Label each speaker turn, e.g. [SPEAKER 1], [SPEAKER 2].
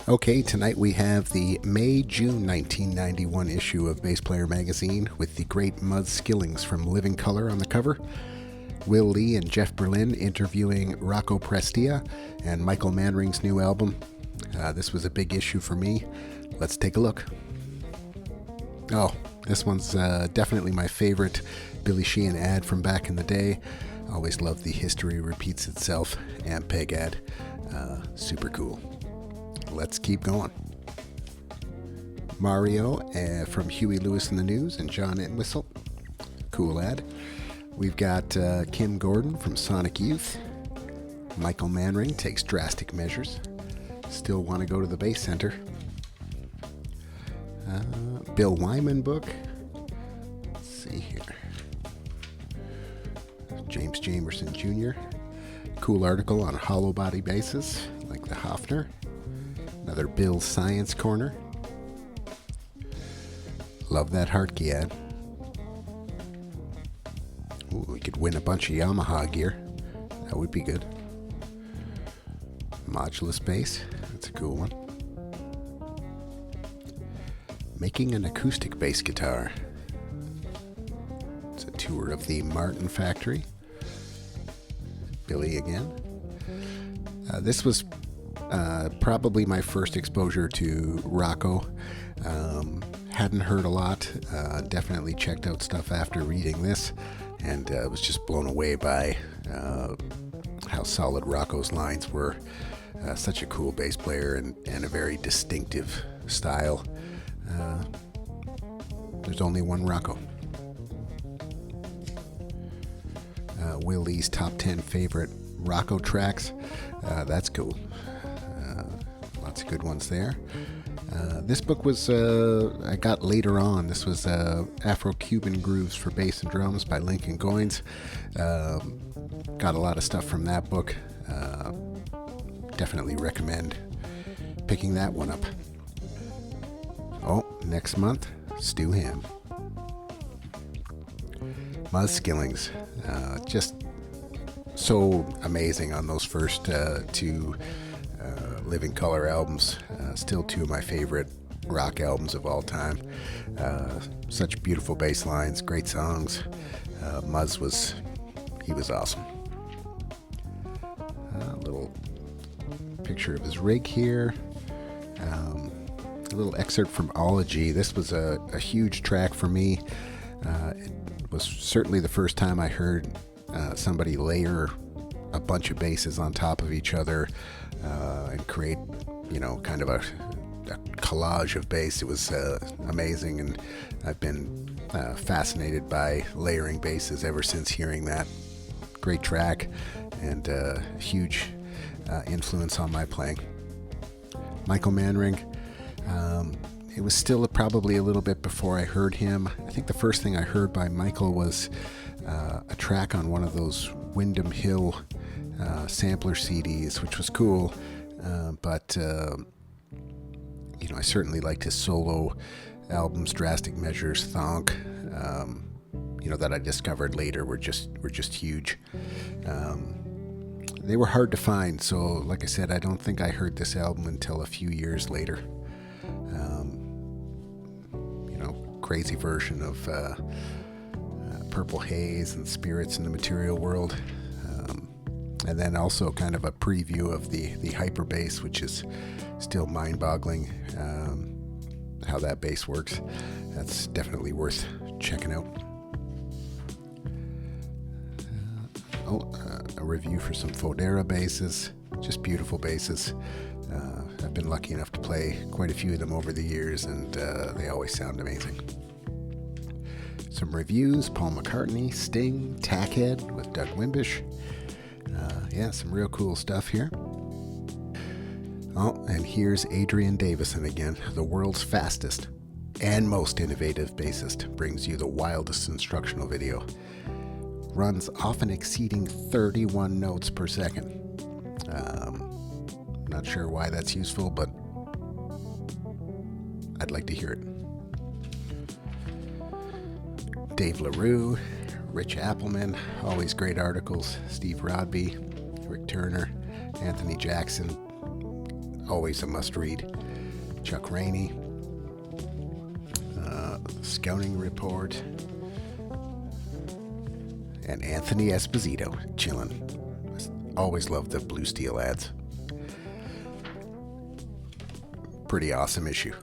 [SPEAKER 1] Okay, tonight we have the May-June 1991 issue of Bass Player magazine with the great Muzz Skillings from Living Colour on the cover. Will Lee and Jeff Berlin interviewing Rocco Prestia and Michael Manring's new album. This was a big issue for me. Let's take a look. Oh, this one's definitely my favorite Billy Sheehan ad from back in the day. Always loved the History Repeats Itself Ampeg ad. Super cool. Let's keep going. Mario from Huey Lewis and the News and John Entwistle. Cool ad. We've got Kim Gordon from Sonic Youth. Michael Manring takes drastic measures. Still want to go to the Bass Center. Bill Wyman book. Let's see here. James Jamerson Jr. Cool article on hollow body basses like the Hofner. Another Bill Science Corner. Love that Hartke ad. Ooh, we could win a bunch of Yamaha gear. That would be good. Modulus bass. That's a cool one. Making an acoustic bass guitar. It's a tour of the Martin factory. Billy again. This was probably my first exposure to Rocco. Hadn't heard a lot. Definitely checked out stuff after reading this, and was just blown away by how solid Rocco's lines were. Such a cool bass player and a very distinctive style. There's only one Rocco. Will Lee's top 10 favorite Rocco tracks. That's cool. Lots of good ones there. This book was, I got later on. This was Afro-Cuban Grooves for Bass and Drums by Lincoln Goines. Got a lot of stuff from that book. Definitely recommend picking that one up. Oh, next month, Stu Ham. Muzz Skillings. Just so amazing on those first two Living Colour albums. Still two of my favorite rock albums of all time. Such beautiful bass lines, great songs. Muzz was awesome. A little picture of his rig here. A little excerpt from Ology. This was a huge track for me. It was certainly the first time I heard somebody layer a bunch of basses on top of each other and create, kind of a collage of bass. It was amazing, and I've been fascinated by layering basses ever since hearing that. Great track, and huge influence on my playing. Michael Manring. It was still probably a little bit before I heard him. I think the first thing I heard by Michael was a track on one of those Windham Hill sampler CDs, which was cool. But I certainly liked his solo albums, Drastic Measures, Thonk, that I discovered later were just huge. They were hard to find, so like I said, I don't think I heard this album until a few years later. Crazy version of Purple Haze and Spirits in the Material World. And then also kind of a preview of the hyper bass, which is still mind-boggling how that bass works. That's definitely worth checking out. A review for some Fodera basses, just beautiful basses. I've been lucky enough to play quite a few of them over the years, and they always sound amazing. Some reviews: Paul McCartney, Sting, Tackhead with Doug Wimbish. Some real cool stuff here. Oh, and here's Adrian Davison again, the world's fastest and most innovative bassist, brings you the wildest instructional video. Runs often exceeding 31 notes per second. Not sure why that's useful, but I'd like to hear it. Dave LaRue, Rich Appleman, always great articles. Steve Rodby, Rick Turner, Anthony Jackson, always a must-read. Chuck Rainey, Scouting Report, and Anthony Esposito, chillin'. Always loved the Blue Steel ads. Pretty awesome issue.